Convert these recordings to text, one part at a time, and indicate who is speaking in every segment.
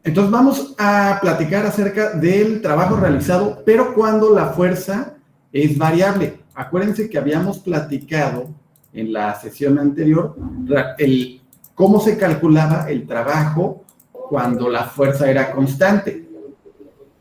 Speaker 1: Entonces vamos a platicar acerca del trabajo realizado, pero cuando la fuerza es variable. Acuérdense que habíamos platicado en la sesión anterior cómo se calculaba el trabajo cuando la fuerza era constante.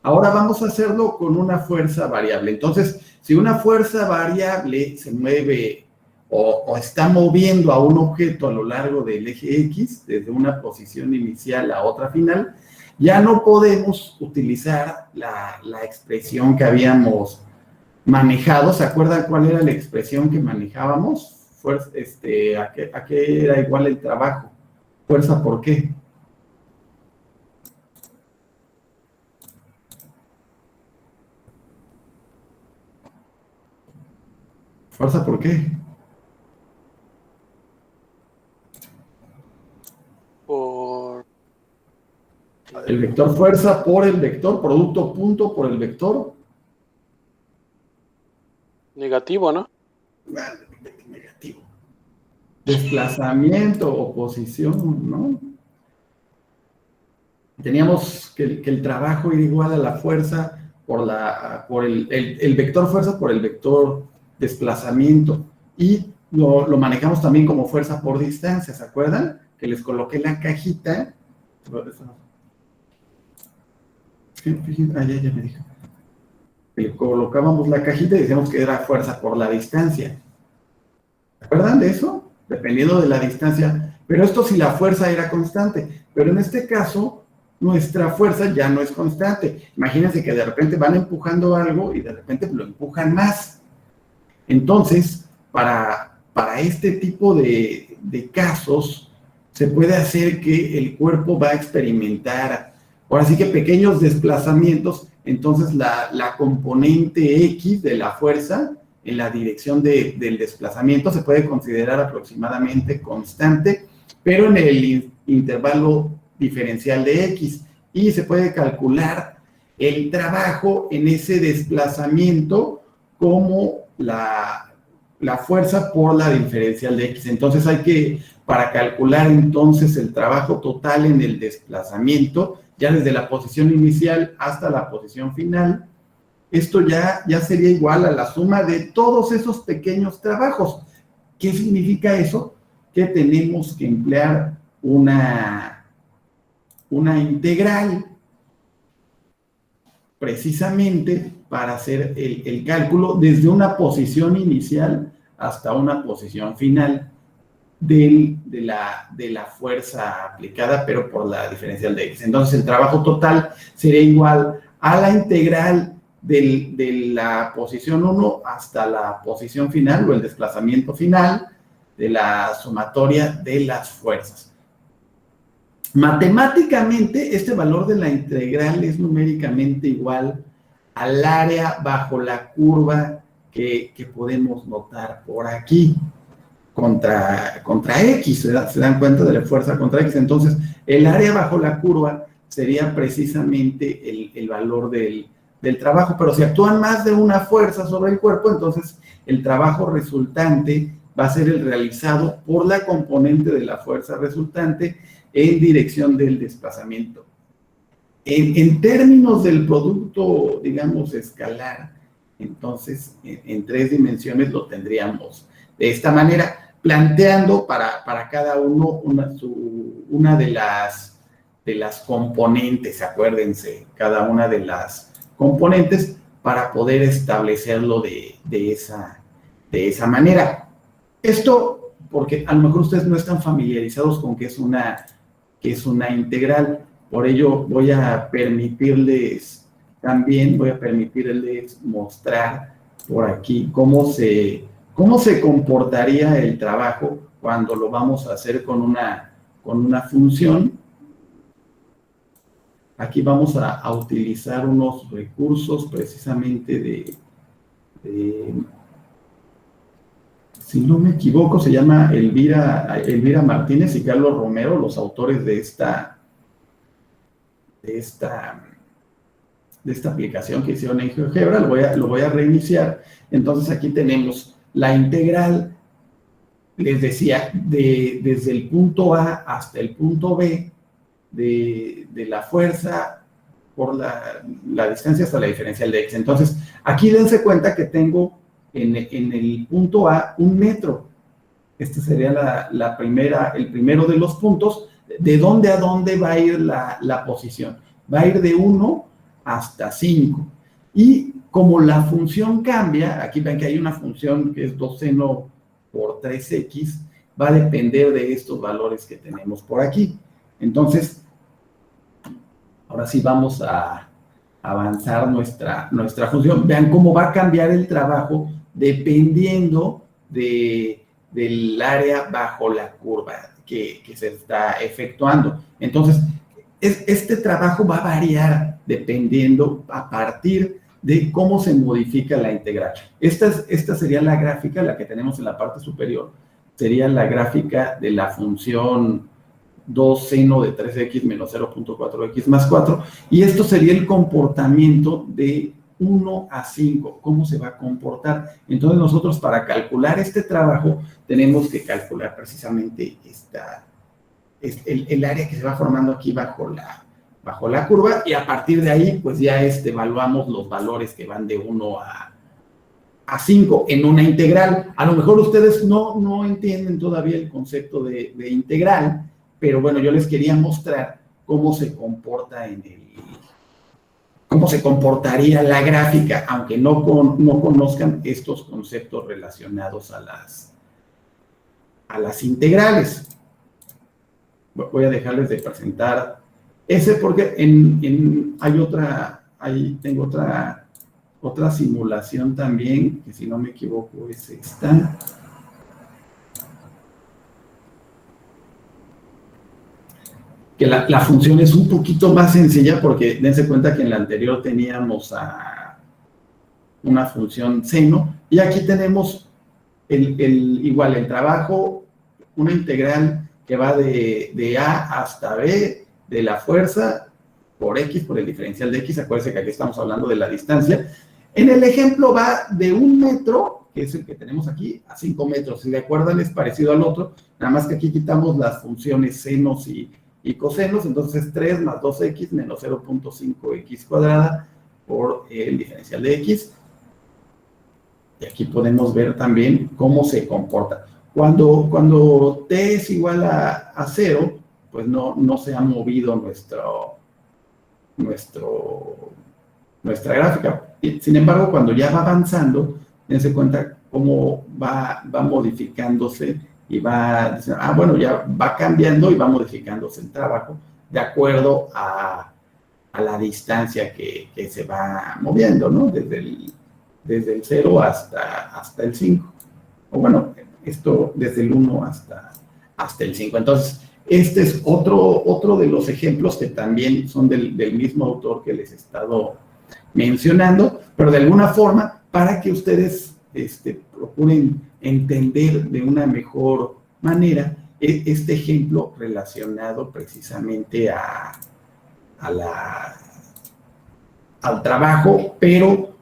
Speaker 1: Ahora vamos a hacerlo con una fuerza variable. Entonces, si una fuerza variable se mueve o está moviendo a un objeto a lo largo del eje X, desde una posición inicial a otra final, ya no podemos utilizar la expresión que habíamos manejado. ¿Se acuerdan cuál era la expresión que manejábamos? Fuerza, ¿a qué era igual el trabajo? ¿Fuerza por qué? ¿Fuerza por qué?
Speaker 2: Por
Speaker 1: El vector fuerza por el vector, producto punto por el vector.
Speaker 2: negativo, ¿no?
Speaker 1: Negativo. Desplazamiento o posición, ¿no? Teníamos que el trabajo era igual a la fuerza por el vector fuerza por el vector desplazamiento. Y lo manejamos también como fuerza por distancia, ¿se acuerdan? Que les coloqué la cajita. Ya me dijo. Le colocábamos la cajita y decíamos que era fuerza por la distancia. ¿Se acuerdan de eso? Dependiendo de la distancia. Pero esto si la fuerza era constante. Pero en este caso, nuestra fuerza ya no es constante. Imagínense que de repente van empujando algo y de repente lo empujan más. Entonces, para este tipo de casos, se puede hacer que el cuerpo va a experimentar, ahora sí que pequeños desplazamientos. Entonces, la componente X de la fuerza en la dirección del desplazamiento se puede considerar aproximadamente constante, pero en el intervalo diferencial de X, y se puede calcular el trabajo en ese desplazamiento como la fuerza por la diferencial de X. Entonces para calcular entonces el trabajo total en el desplazamiento, ya desde la posición inicial hasta la posición final, esto ya sería igual a la suma de todos esos pequeños trabajos. ¿Qué significa eso? Que tenemos que emplear una integral precisamente para hacer el cálculo desde una posición inicial hasta una posición final de la fuerza aplicada, pero por la diferencial de X. Entonces, el trabajo total sería igual a la integral de la posición 1 hasta la posición final o el desplazamiento final de la sumatoria de las fuerzas. Matemáticamente, este valor de la integral es numéricamente igual al área bajo la curva que podemos notar por aquí contra X. ¿Se dan cuenta de la fuerza contra X? Entonces, el área bajo la curva sería precisamente el valor del trabajo, pero si actúan más de una fuerza sobre el cuerpo, entonces el trabajo resultante va a ser el realizado por la componente de la fuerza resultante en dirección del desplazamiento. En términos del producto, digamos, escalar, entonces en 3 dimensiones lo tendríamos de esta manera, planteando para cada uno una de las componentes, acuérdense, cada una de las componentes para poder establecerlo de esa manera. Esto porque a lo mejor ustedes no están familiarizados con qué es una integral. Por ello voy a permitirles mostrar por aquí cómo se comportaría el trabajo cuando lo vamos a hacer con una función. Aquí vamos a utilizar unos recursos precisamente de si no me equivoco, se llama Elvira Martínez y Carlos Romero, los autores de esta aplicación que hicieron en GeoGebra. Lo voy a reiniciar. Entonces aquí tenemos la integral, les decía, desde el punto A hasta el punto B, de la fuerza por la distancia hasta la diferencial de x. Entonces, aquí dense cuenta que tengo en el punto A 1 metro. Este sería el primero de los puntos. ¿De dónde a dónde va a ir la posición? Va a ir de 1 hasta 5. Y como la función cambia, aquí ven que hay una función que es 2 seno por 3x, va a depender de estos valores que tenemos por aquí. Entonces, ahora sí vamos a avanzar nuestra función. Vean cómo va a cambiar el trabajo dependiendo del área bajo la curva que se está efectuando. Entonces, este trabajo va a variar dependiendo a partir de cómo se modifica la integral. Esta sería la gráfica, la que tenemos en la parte superior, sería la gráfica de la función 2 seno de 3x menos 0.4x más 4, y esto sería el comportamiento de 1 a 5, cómo se va a comportar. Entonces nosotros para calcular este trabajo tenemos que calcular precisamente el área que se va formando aquí bajo la curva, y a partir de ahí pues ya evaluamos los valores que van de 1 a 5 en una integral. A lo mejor ustedes no entienden todavía el concepto de integral, pero bueno, yo les quería mostrar cómo se comporta cómo se comportaría la gráfica, aunque no conozcan estos conceptos relacionados a las integrales. Voy a dejarles de presentar ese porque ahí tengo otra simulación también, que si no me equivoco es esta. Que la función es un poquito más sencilla porque dense cuenta que en la anterior teníamos una función seno, y aquí tenemos igual el trabajo, una integral que va de A hasta B de la fuerza por X, por el diferencial de X. Acuérdense que aquí estamos hablando de la distancia. En el ejemplo va de 1 metro, que es el que tenemos aquí, a 5 metros. Si recuerdan, es parecido al otro, nada más que aquí quitamos las funciones senos y cosenos. Entonces es 3 más 2x menos 0.5x cuadrada por el diferencial de x. Y aquí podemos ver también cómo se comporta. Cuando t es igual a 0, pues no se ha movido nuestra gráfica. Sin embargo, cuando ya va avanzando, dense cuenta cómo va modificándose y ya va cambiando y va modificándose el trabajo de acuerdo a la distancia que se va moviendo, ¿no? Desde el 0 hasta el 5. O bueno, esto desde el 1 hasta el 5. Entonces, este es otro de los ejemplos que también son del mismo autor que les he estado mencionando, pero de alguna forma para que ustedes procuren entender de una mejor manera este ejemplo relacionado precisamente al trabajo, pero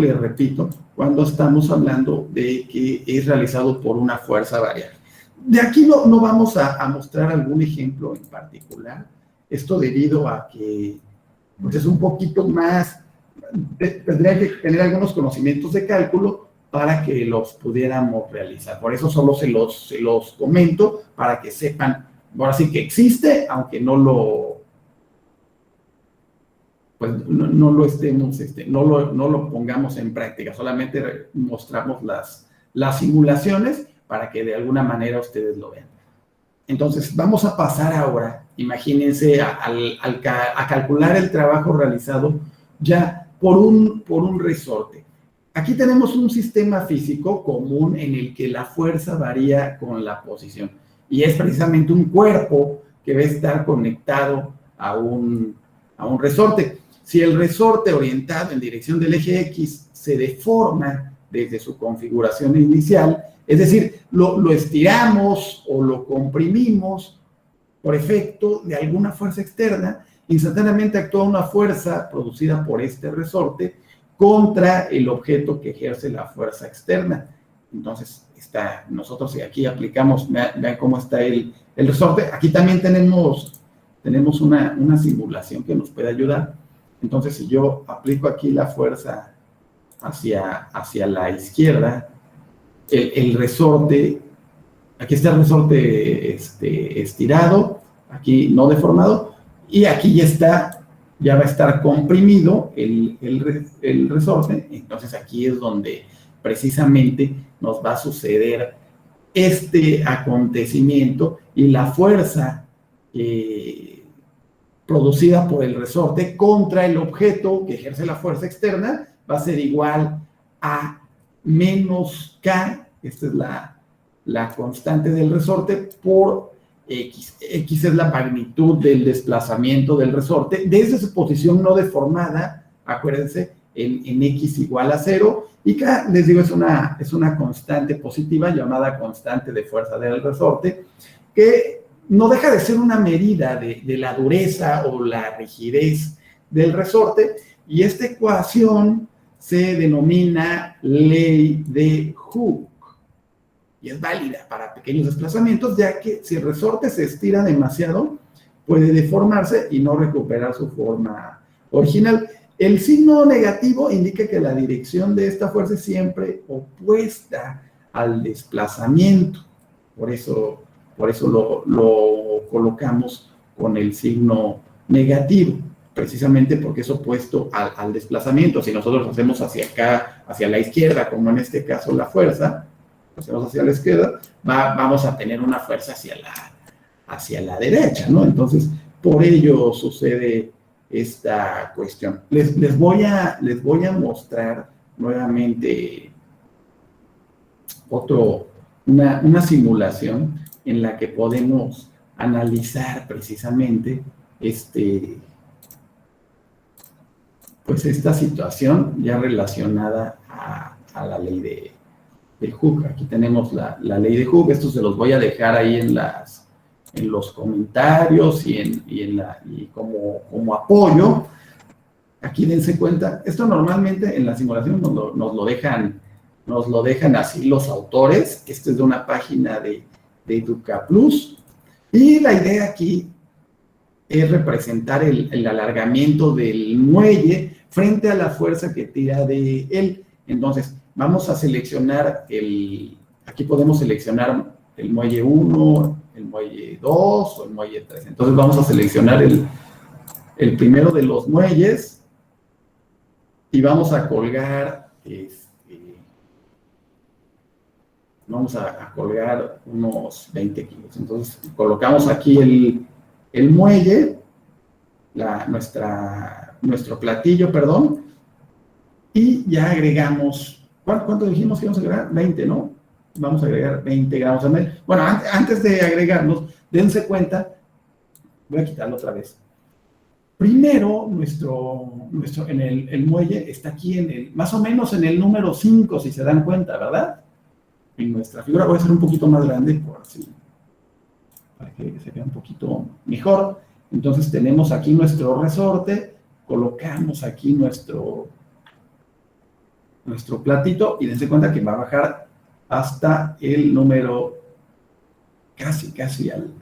Speaker 1: les repito, cuando estamos hablando de que es realizado por una fuerza variable. De aquí no vamos a mostrar algún ejemplo en particular, esto debido a que pues es un poquito más, tendría que tener algunos conocimientos de cálculo para que los pudiéramos realizar. Por eso solo se los comento para que sepan, ahora sí que existe, aunque no lo estemos, no lo pongamos en práctica, solamente mostramos las simulaciones para que de alguna manera ustedes lo vean. Entonces, vamos a pasar ahora, imagínense, a calcular el trabajo realizado ya por un resorte. Aquí tenemos un sistema físico común en el que la fuerza varía con la posición, y es precisamente un cuerpo que va a estar conectado a un resorte. Si el resorte orientado en dirección del eje X se deforma desde su configuración inicial, es decir, lo estiramos o lo comprimimos por efecto de alguna fuerza externa, instantáneamente actúa una fuerza producida por este resorte contra el objeto que ejerce la fuerza externa. Entonces, nosotros aquí aplicamos, vean cómo está el resorte. Aquí también tenemos tenemos una simulación que nos puede ayudar. Entonces, si yo aplico aquí la fuerza hacia la izquierda, el resorte, aquí está el resorte estirado, aquí no deformado, y aquí ya va a estar comprimido el resorte. Entonces aquí es donde precisamente nos va a suceder este acontecimiento y la fuerza producida por el resorte contra el objeto que ejerce la fuerza externa va a ser igual a menos K, esta es la constante del resorte, por X. X es la magnitud del desplazamiento del resorte desde su posición no deformada, acuérdense, en X igual a 0, y K, les digo, es una constante positiva llamada constante de fuerza del resorte, que no deja de ser una medida de la dureza o la rigidez del resorte, y esta ecuación se denomina ley de Hooke, y es válida para pequeños desplazamientos, ya que si el resorte se estira demasiado, puede deformarse y no recuperar su forma original. El signo negativo indica que la dirección de esta fuerza es siempre opuesta al desplazamiento. Por eso lo colocamos con el signo negativo, precisamente porque es opuesto al desplazamiento. Si nosotros hacemos hacia acá, hacia la izquierda, como en este caso la fuerza, hacemos hacia la izquierda, vamos a tener una fuerza hacia la derecha, ¿no? Entonces, por ello sucede esta cuestión. Les voy a mostrar nuevamente una simulación en la que podemos analizar precisamente pues esta situación ya relacionada a la ley de Hooke. Aquí tenemos la ley de Hooke. Esto se los voy a dejar ahí en los comentarios y como apoyo. Aquí dense cuenta, esto normalmente en la simulación nos lo dejan así los autores. Esto es de una página de EducaPlus, y la idea aquí es representar el alargamiento del muelle frente a la fuerza que tira de él. Entonces, vamos a seleccionar aquí podemos seleccionar el muelle 1, el muelle 2 o el muelle 3. Entonces vamos a seleccionar el primero de los muelles y vamos a colgar colgar unos 20 kilos. Entonces colocamos aquí el muelle, nuestro platillo, perdón, y ya agregamos, ¿cuánto dijimos que íbamos a agregar? 20, ¿no? Vamos a agregar 20 gramos de miel. Bueno, antes de agregarlos, dense cuenta, voy a quitarlo otra vez. Primero, en el muelle está aquí más o menos en el número 5, si se dan cuenta, ¿verdad? En nuestra figura voy a hacer un poquito más grande para que se vea un poquito mejor. Entonces tenemos aquí nuestro resorte, colocamos aquí nuestro platito y dense cuenta que va a bajar hasta el número casi al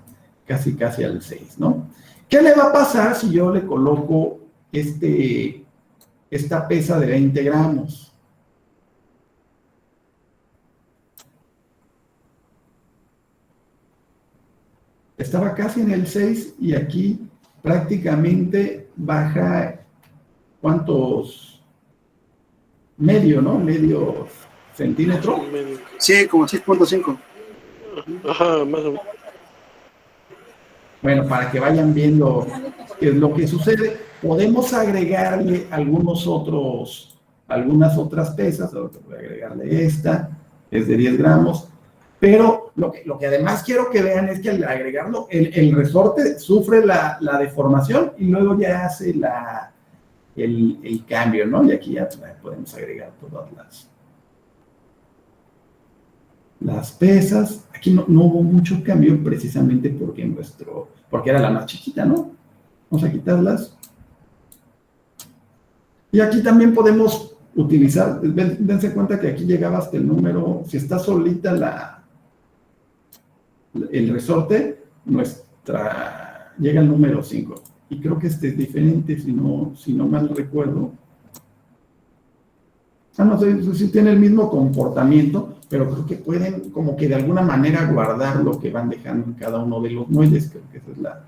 Speaker 1: 6, ¿no? ¿Qué le va a pasar si yo le coloco esta pesa de 20 gramos? Estaba casi en el 6 y aquí prácticamente baja, ¿cuántos? Medio, ¿no? Medio centímetro.
Speaker 3: Sí, como 6.5.
Speaker 2: Ajá, más o menos.
Speaker 1: Bueno, para que vayan viendo qué es lo que sucede, podemos agregarle algunas otras pesas. Voy a agregarle esta, es de 10 gramos. Pero lo que además quiero que vean es que al agregarlo, el resorte sufre la deformación y luego ya hace el cambio, ¿no? Y aquí ya podemos agregar todas las pesas. Aquí no hubo mucho cambio precisamente porque era la más chiquita, ¿no? Vamos a quitarlas. Y aquí también podemos utilizar, dense cuenta que aquí llegaba hasta el número, si está solita el resorte, nuestra llega el número 5. Y creo que este es diferente, si no mal recuerdo. No sé si tiene el mismo comportamiento, pero creo que pueden como que de alguna manera guardar lo que van dejando en cada uno de los muelles. Creo que esa es la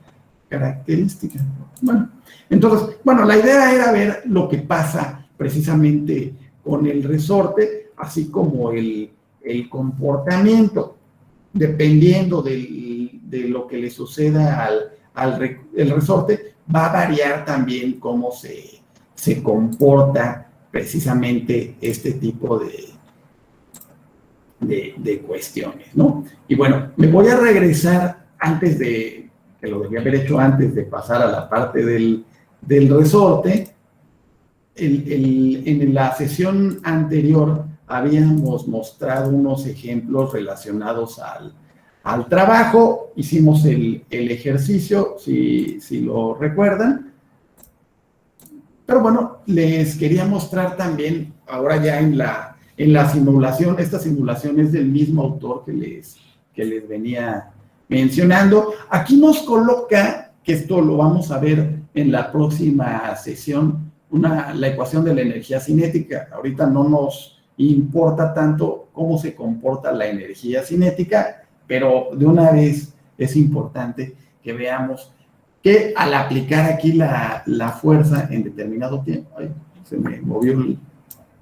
Speaker 1: característica. Bueno, entonces, la idea era ver lo que pasa precisamente con el resorte, así como el comportamiento, dependiendo de lo que le suceda el resorte, va a variar también cómo se comporta precisamente este tipo de cuestiones, ¿no? Y bueno, me voy a regresar que lo debía haber hecho antes de pasar a la parte del resorte. En la sesión anterior habíamos mostrado unos ejemplos relacionados al trabajo, hicimos el ejercicio, si lo recuerdan. Pero bueno, les quería mostrar también, ahora ya en la simulación, esta simulación es del mismo autor que les venía mencionando. Aquí nos coloca, que esto lo vamos a ver en la próxima sesión, la ecuación de la energía cinética. Ahorita no nos importa tanto cómo se comporta la energía cinética, pero de una vez es importante que veamos que al aplicar aquí la fuerza en determinado tiempo, se me movió el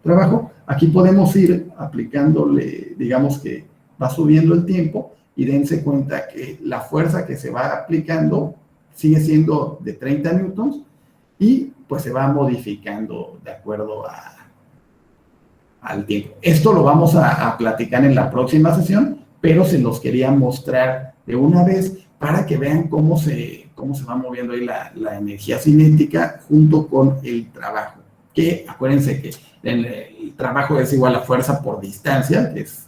Speaker 1: trabajo, aquí podemos ir aplicándole, digamos que va subiendo el tiempo, y dense cuenta que la fuerza que se va aplicando sigue siendo de 30 newtons, y pues se va modificando de acuerdo al tiempo. Esto lo vamos a platicar en la próxima sesión, pero se los quería mostrar de una vez para que vean cómo se va moviendo ahí la energía cinética junto con el trabajo. Que acuérdense que el trabajo es igual a fuerza por distancia, que es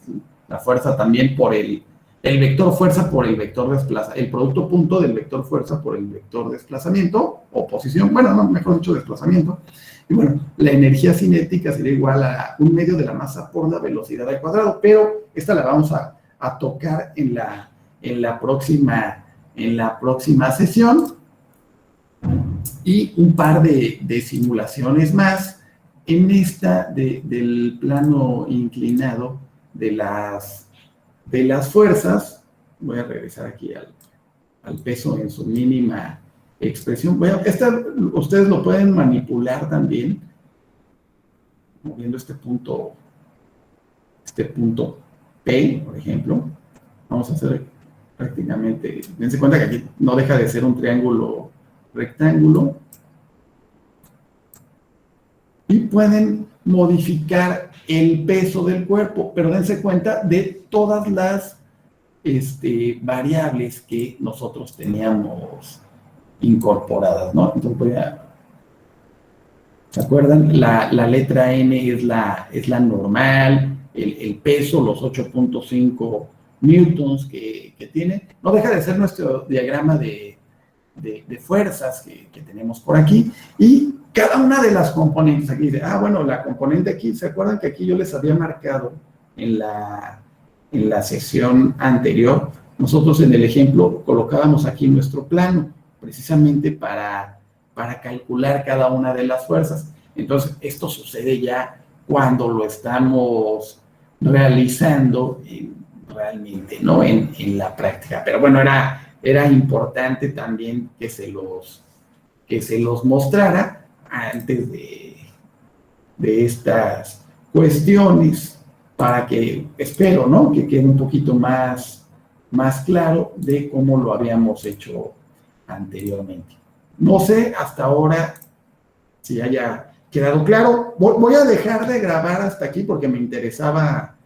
Speaker 1: la fuerza también por el vector fuerza por el vector desplazamiento, el producto punto del vector fuerza por el vector desplazamiento, o posición, mejor dicho, desplazamiento. Y bueno, la energía cinética sería igual a 1/2 de la masa por la velocidad al cuadrado, pero esta la vamos a tocar en la próxima sesión, y un par de simulaciones más en esta del plano inclinado de las fuerzas. Voy a regresar aquí al peso en su mínima expresión. Ustedes lo pueden manipular también, moviendo este punto P, por ejemplo. Vamos a hacer prácticamente, dense cuenta que aquí no deja de ser un triángulo rectángulo, y pueden modificar el peso del cuerpo, pero dense cuenta de todas las variables que nosotros teníamos incorporadas, ¿no? Entonces ¿se acuerdan? La letra N es la normal, el peso, los 8.5 newtons que tiene, no deja de ser nuestro diagrama de fuerzas que tenemos por aquí, y cada una de las componentes, aquí dice, la componente aquí, ¿se acuerdan que aquí yo les había marcado en la sesión anterior? Nosotros en el ejemplo colocábamos aquí nuestro plano, precisamente para calcular cada una de las fuerzas. Entonces, esto sucede ya cuando lo estamos realizando realmente, ¿no? En la práctica. Pero bueno, era importante también que se los mostrara antes de estas cuestiones, para que, espero, ¿no?, que quede un poquito más claro de cómo lo habíamos hecho anteriormente. No sé hasta ahora si haya quedado claro. Voy a dejar de grabar hasta aquí porque me interesaba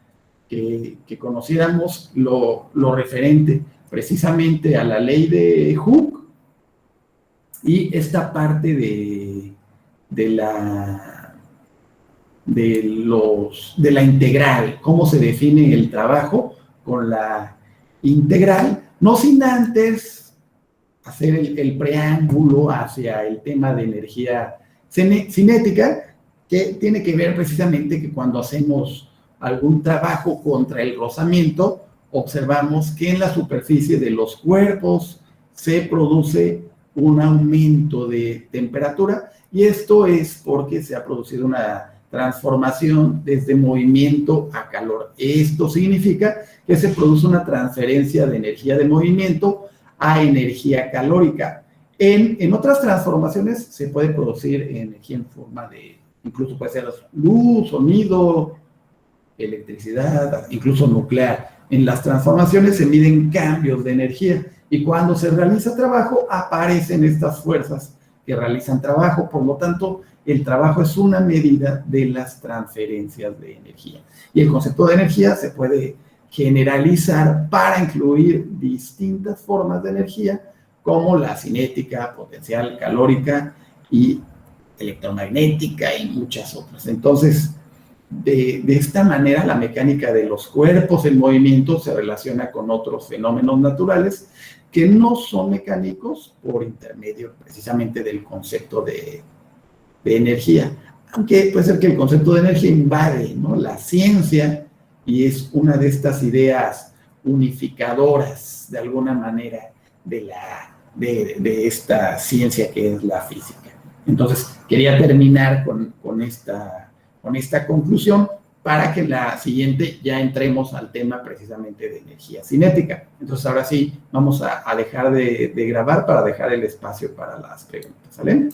Speaker 1: que conociéramos lo referente precisamente a la ley de Hooke y esta parte de la integral, cómo se define el trabajo con la integral, no sin antes hacer el preámbulo hacia el tema de energía cinética, que tiene que ver precisamente que cuando hacemos algún trabajo contra el rozamiento, observamos que en la superficie de los cuerpos se produce un aumento de temperatura, y esto es porque se ha producido una transformación desde movimiento a calor. Esto significa que se produce una transferencia de energía de movimiento a energía calórica. En otras transformaciones se puede producir energía en forma de, incluso puede ser luz, sonido, electricidad, incluso nuclear. En las transformaciones se miden cambios de energía, y cuando se realiza trabajo aparecen estas fuerzas que realizan trabajo. Por lo tanto, el trabajo es una medida de las transferencias de energía. Y el concepto de energía se puede generalizar para incluir distintas formas de energía, como la cinética, potencial, calórica y electromagnética y muchas otras. Entonces, de esta manera, la mecánica de los cuerpos en movimiento se relaciona con otros fenómenos naturales que no son mecánicos por intermedio precisamente del concepto de energía. Aunque puede ser que el concepto de energía invade, ¿no?, la ciencia, y es una de estas ideas unificadoras, de alguna manera, de esta ciencia que es la física. Entonces, quería terminar con esta conclusión para que en la siguiente ya entremos al tema precisamente de energía cinética. Entonces, ahora sí, vamos a dejar de grabar para dejar el espacio para las preguntas, ¿sale?